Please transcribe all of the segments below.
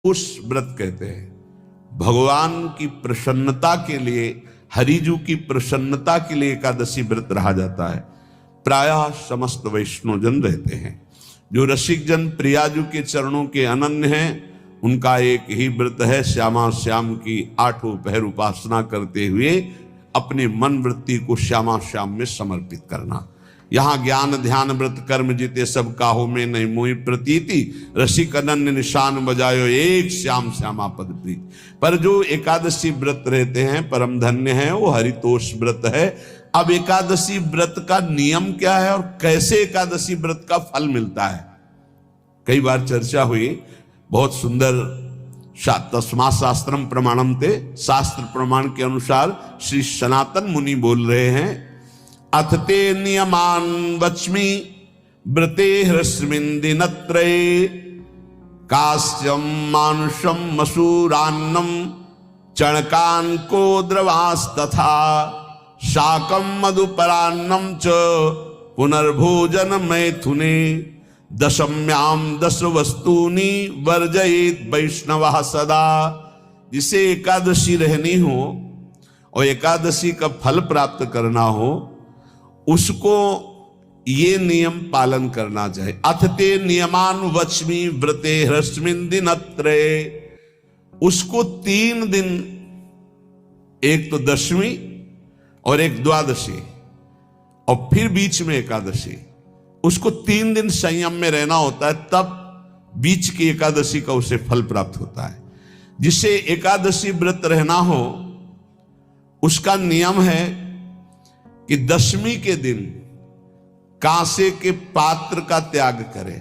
उस व्रत कहते हैं। भगवान की प्रसन्नता के लिए, हरिजू की प्रसन्नता के लिए एकादशी व्रत रहा जाता है। प्रायः समस्त वैष्णव जन रहते हैं। जो रसिक जन प्रियाजू के चरणों के अनन्य हैं, उनका एक ही व्रत है, श्यामा श्याम की 8 पहर उपासना करते हुए अपने मन वृत्ति को श्यामा श्याम में समर्पित करना। यहाँ ज्ञान ध्यान व्रत कर्म जीते सब काहो में नहीं मोहि प्रतीति, रसिक अनन्य निशान बजायो एक श्याम श्यामा पद प्रीति। पर जो एकादशी व्रत रहते हैं परम धन्य है, वो हरितोष व्रत है। अब एकादशी व्रत का नियम क्या है और कैसे एकादशी व्रत का फल मिलता है, कई बार चर्चा हुई। बहुत सुंदर तस्मा शास्त्रम प्रमाणम ते, शास्त्र प्रमाण के अनुसार श्री सनातन मुनि बोल रहे हैं, अथ ते नियमान वच्मि व्रते ह्रस्मिन् दिनत्रये, कास्यम मानुषम मसूरान्नम चणकान को द्रवास्तथा, शाकम मधुपरान्नम च पुनर्भोजन मैथुने, दशम्याम 10 वस्तूनि वर्जयेत वैष्णवः सदा। जिसे एकादशी रहनी हो और एकादशी का फल प्राप्त करना हो, उसको ये नियम पालन करना चाहिए। अथ ते नियमान वच्मि व्रते ह्रस्मिन् दिनत्रये, उसको 3 दिन, एक तो दशमी और एक द्वादशी और फिर बीच में एकादशी, उसको 3 दिन संयम में रहना होता है, तब बीच की एकादशी का उसे फल प्राप्त होता है। जिसे एकादशी व्रत रहना हो उसका नियम है कि दशमी के दिन कांसे के पात्र का त्याग करे।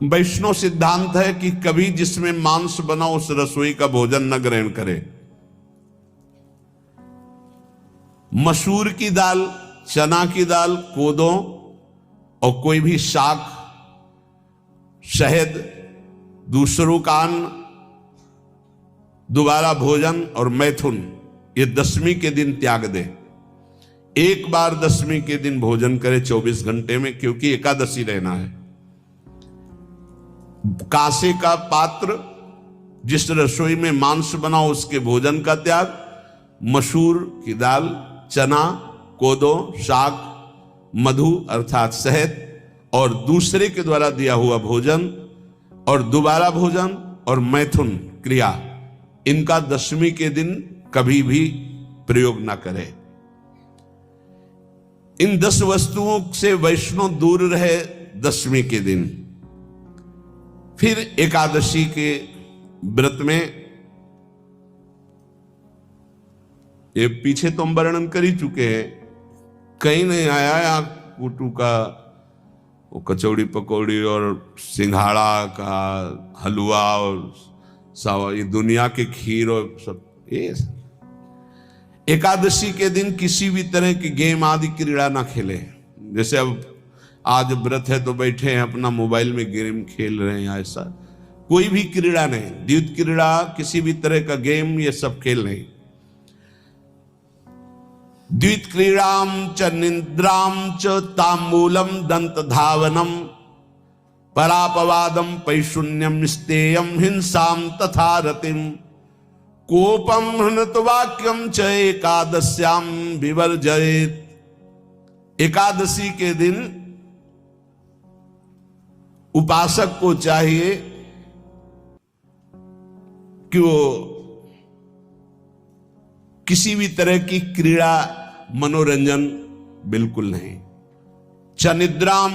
वैष्णव सिद्धांत है कि कभी जिसमें मांस बना उस रसोई का भोजन न ग्रहण करे। मसूर की दाल, चना की दाल, कोदों और कोई भी शाक, शहद, दूसरों का अन्न, दोबारा भोजन और मैथुन, ये दशमी के दिन त्याग दे। एक बार दशमी के दिन भोजन करे 24 घंटे में, क्योंकि एकादशी रहना है। कांसे का पात्र, जिस रसोई में मांस बना उसके भोजन का त्याग, मसूर की दाल, चना, कोदो, शाक, मधु अर्थात शहद और दूसरे के द्वारा दिया हुआ भोजन और दोबारा भोजन और मैथुन क्रिया, इनका दशमी के दिन कभी भी प्रयोग ना करें। इन 10 वस्तुओं से वैष्णव दूर रहे दशमी के दिन। फिर एकादशी के व्रत में, ये पीछे तो हम वर्णन कर ही चुके हैं, कहीं नहीं आया या कुटू का वो कचौड़ी पकौड़ी और सिंघाड़ा का हलवा और सावा, ये दुनिया के खीर और सब। ये एकादशी के दिन किसी भी तरह की गेम आदि क्रीड़ा ना खेले। जैसे अब आज व्रत है तो बैठे हैं अपना मोबाइल में गेम खेल रहे हैं, ऐसा कोई भी क्रीड़ा नहीं। द्वैत क्रीड़ा, किसी भी तरह का गेम, ये सब खेल नहीं। द्वैत क्रीड़ाम च निद्राम च तांबूलम दंत धावनम, परापवादम पैशून्यम स्तेयम हिंसाम तथा रतिम, कोपम हृत वाक्यम च एकादश्याम विवर्जयेत। एकादशी के दिन उपासक को चाहिए कि वो किसी भी तरह की क्रीड़ा, मनोरंजन बिल्कुल नहीं। चनिद्राम,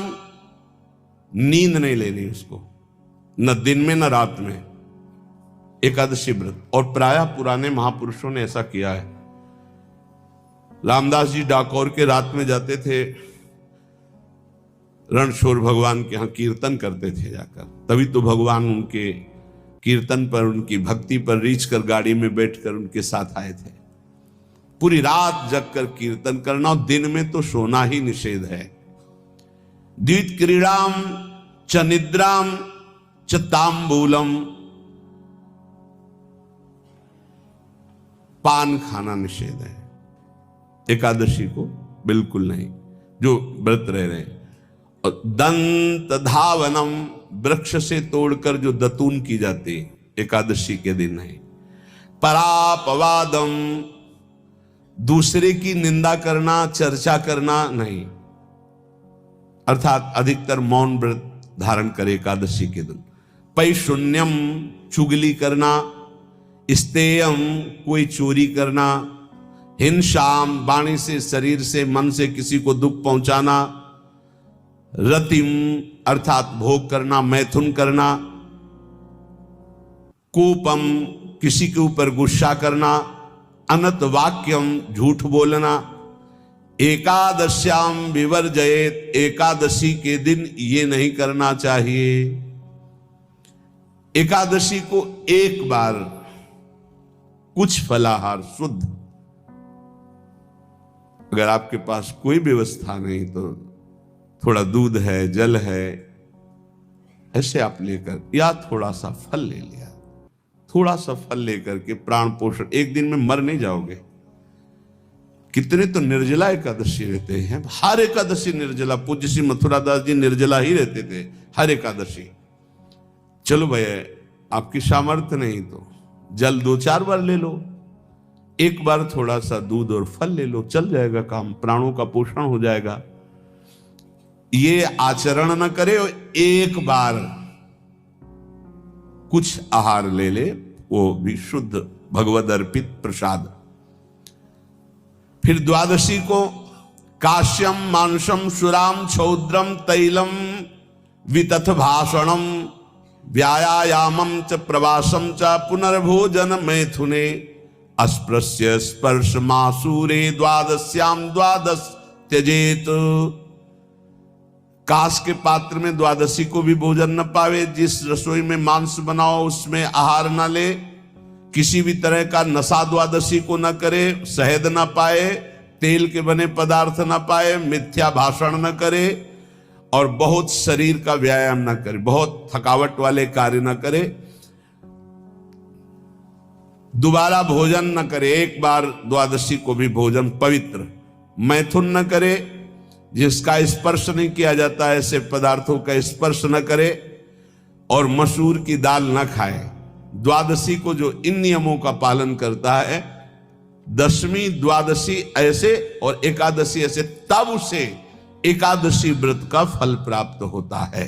नींद नहीं लेनी उसको, न दिन में न रात में, एकादशी व्रत। और प्रायः पुराने महापुरुषों ने ऐसा किया है। रामदास जी डाकोर के रात में जाते थे, रणछोड़ भगवान के यहाँ कीर्तन करते थे जाकर, तभी तो भगवान उनके कीर्तन पर, उनकी भक्ति पर रीछ कर गाड़ी में बैठकर उनके साथ आए थे। पूरी रात जगकर कीर्तन करना, और दिन में तो सोना ही निषेध है। द्वैत क्रीड़ाम च निद्राम च तांबूलम, पान खाना निषेध है एकादशी को, बिल्कुल नहीं, जो व्रत रह रहे हैं। और दंत धावनम, वृक्ष से तोड़कर जो दतून की जाती एकादशी के दिन है। परापवादम, दूसरे की निंदा करना, चर्चा करना नहीं, अर्थात अधिकतर मौन व्रत धारण करे एकादशी के दिन। पैशून्यम, चुगली करना। स्तेयम, कोई चोरी करना। हिंसाम, वाणी से, शरीर से, मन से किसी को दुख पहुंचाना। रतिम, अर्थात भोग करना, मैथुन करना। कोपम, किसी के ऊपर गुस्सा करना। अनत वाक्यम, झूठ बोलना। एकादश्याम विवर्जयेत, एकादशी के दिन ये नहीं करना चाहिए। एकादशी को एक बार कुछ फलाहार शुद्ध, अगर आपके पास कोई व्यवस्था नहीं तो थोड़ा दूध है, जल है, ऐसे आप लेकर, या थोड़ा सा फल ले लिया, थोड़ा सा फल लेकर के प्राण पोषण, एक दिन में मर नहीं जाओगे। कितने तो निर्जला एकादशी रहते हैं, हर एकादशी निर्जला। पूज्य श्री मथुरादास जी निर्जला ही रहते थे हर एकादशी। चलो भैया, आपकी सामर्थ्य नहीं तो जल 2-4 बार ले लो, एक बार थोड़ा सा दूध और फल ले लो, चल जाएगा काम, प्राणों का पोषण हो जाएगा। ये आचरण न करे, एक बार कुछ आहार ले ले, वो भी शुद्ध भगवद अर्पित प्रसाद। फिर द्वादशी को काश्यम, मांसम, सुराम, छौद्रम, तैलम, वितथ भाषणम, व्यायामम च प्रवासम च पुनर्भोजन मैथुने, अस्पृश्य स्पर्श मासूरे द्वादश्याम द्वादश त्यजेत। काश के पात्र में द्वादशी को भी भोजन न पावे। जिस रसोई में मांस बनाओ उसमें आहार न ले। किसी भी तरह का नशा द्वादशी को न करे। शहद न पाए, तेल के बने पदार्थ न पाए, मिथ्या भाषण न करे और बहुत शरीर का व्यायाम न करे, बहुत थकावट वाले कार्य न करे। दोबारा भोजन न करे, एक बार द्वादशी को भी भोजन पवित्र। मैथुन न करे, जिसका स्पर्श नहीं किया जाता ऐसे पदार्थों का स्पर्श न करे, और मसूर की दाल न खाए। द्वादशी को जो इन नियमों का पालन करता है, दशमी द्वादशी ऐसे और एकादशी ऐसे, तब उसे एकादशी व्रत का फल प्राप्त होता है।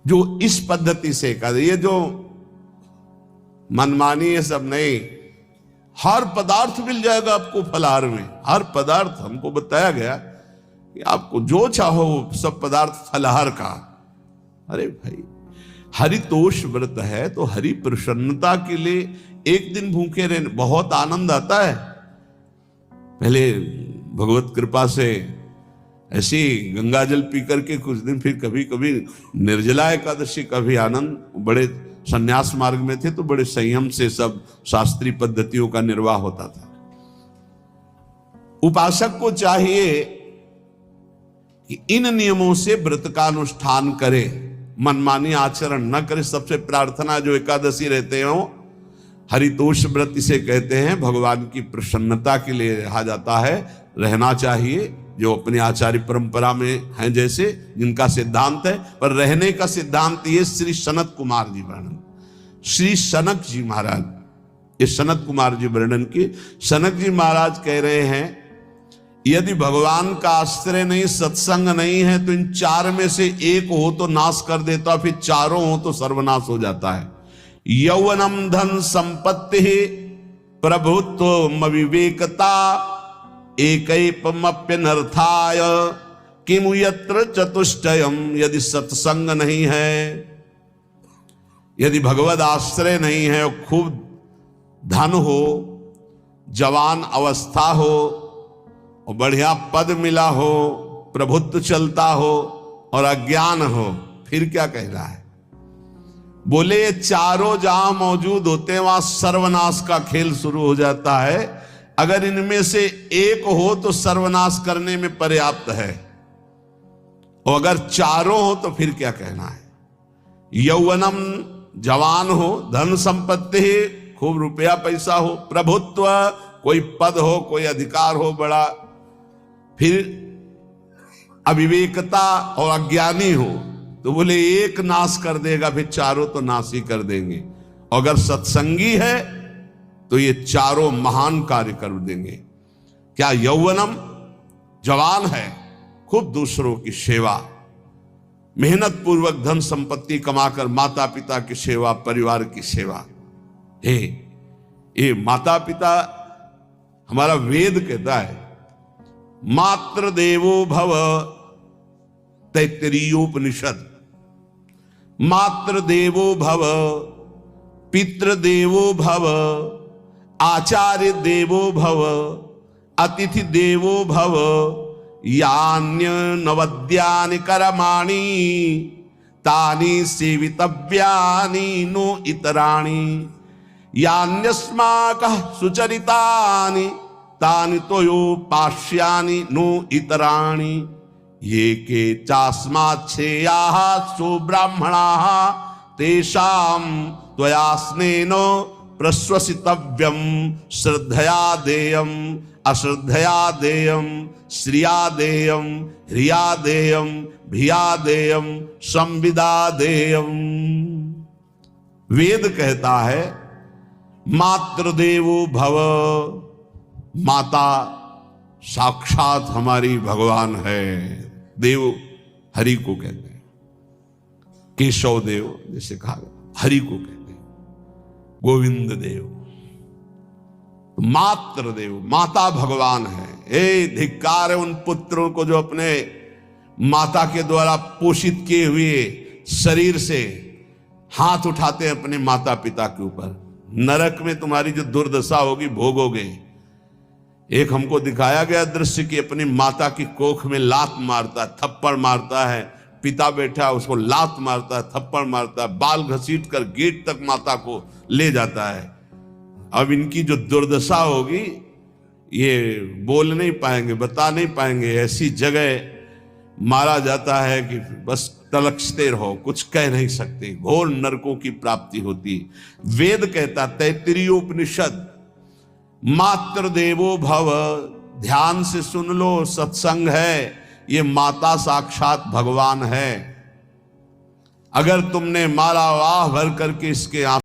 जो इस पद्धति से एकादशी, ये जो मनमानी है सब नहीं, हर पदार्थ मिल जाएगा आपको फलाहार में। हर पदार्थ हमको बताया गया कि आपको जो चाहो सब पदार्थ फलाहार का। अरे भाई, हरितोष व्रत है तो हरि प्रसन्नता के लिए एक दिन भूखे रहने बहुत आनंद आता है। पहले भगवत कृपा से ऐसी गंगा जल पी करके कुछ दिन, फिर कभी कभी निर्जला एकादशी का भी आनंद। बड़े संन्यास मार्ग में थे तो बड़े संयम से सब शास्त्रीय पद्धतियों का निर्वाह होता था। उपासक को चाहिए कि इन नियमों से व्रत का अनुष्ठान करे, मनमानी आचरण न करे। सबसे प्रार्थना जो एकादशी रहते हो, हरितोष व्रत इसे कहते हैं, भगवान की प्रसन्नता के लिए रहा जाता है, रहना चाहिए। जो अपनी आचार्य परंपरा में हैं, जैसे जिनका सिद्धांत है, पर रहने का सिद्धांत ये श्री सनत कुमार जी वर्णन, श्री सनक जी महाराज, ये सनत कुमार जी वर्णन की। सनक जी महाराज कह रहे हैं, यदि भगवान का आश्रय नहीं, सत्संग नहीं है, तो इन 4 में से एक हो तो नाश कर देता, फिर चारों हो तो सर्वनाश हो जाता है। यौवनम धन संपत्ति प्रभुत्व विवेकता एकैपमप्यनर्थाय किमु यत्र चतुष्टयम। यदि सत्संग नहीं है, यदि भगवद आश्रय नहीं है, और खूब धन हो, जवान अवस्था हो, और बढ़िया पद मिला हो, प्रभुत्व चलता हो, और अज्ञान हो, फिर क्या कह रहा है? बोले ये चारों जहां मौजूद होते हैं वहां सर्वनाश का खेल शुरू हो जाता है। अगर इनमें से एक हो तो सर्वनाश करने में पर्याप्त है, और अगर चारों हो तो फिर क्या कहना है? यौवनम, जवान हो, धन संपत्ति, खूब रुपया पैसा हो, प्रभुत्व, कोई पद हो, कोई अधिकार हो बड़ा, फिर अविवेकता और अज्ञानी हो तो बोले एक नाश कर देगा, फिर चारों तो नाश ही कर देंगे। और अगर सत्संगी है तो ये चारों महान कार्य कर देंगे। क्या यौवनम, जवान है, खूब दूसरों की सेवा, मेहनत पूर्वक धन संपत्ति कमाकर माता पिता की सेवा, परिवार की सेवा। हे ये माता पिता, हमारा वेद कहता है मातृ देवो भव, तैत्तरीयोपनिषद, मातृ देवो भव, पितृ देवो भव, आचार्य देवो भव, अतिथि देवो भव, यान्य नवद्यानि कर्माणि तानि सेवितव्यानि नो इतराणि, यान्यस्माकः सुचरितानि तानि तोयोपास्यानि नो इतराणि, ये के चास्माच्छेयाः सुब्राह्मणाः तेषां त्वया स्नेन प्रश्वसितव्यं, श्रद्धया देयं अश्रद्धया देयं, श्रिया देयं ह्रिया देयं भिया देयं संविदा देयं। वेद कहता है मातृदेवो भव, माता साक्षात हमारी भगवान है। देव हरि को कहते हैं, केशव देव जैसे कहा हरि को कहते हैं, गोविंद देव, मातृ देव, माता भगवान है। ए धिक्कार है उन पुत्रों को जो अपने माता के द्वारा पोषित किए हुए शरीर से हाथ उठाते हैं अपने माता पिता के ऊपर। नरक में तुम्हारी जो दुर्दशा होगी भोगोगे। एक हमको दिखाया गया दृश्य कि अपनी माता की कोख में लात मारता है, थप्पड़ मारता है, पिता बैठा है उसको लात मारता है, थप्पड़ मारता है, बाल घसीट कर गेट तक माता को ले जाता है। अब इनकी जो दुर्दशा होगी ये बोल नहीं पाएंगे, बता नहीं पाएंगे। ऐसी जगह मारा जाता है कि बस तलकते रहो, कुछ कह नहीं सकते, घोर नरकों की प्राप्ति होती। वेद कहता, तैत्तरीयोपनिषद, मातृ देवो भव, ध्यान से सुन लो, सत्संग है, ये माता साक्षात भगवान है। अगर तुमने मारा वाह भर करके इसके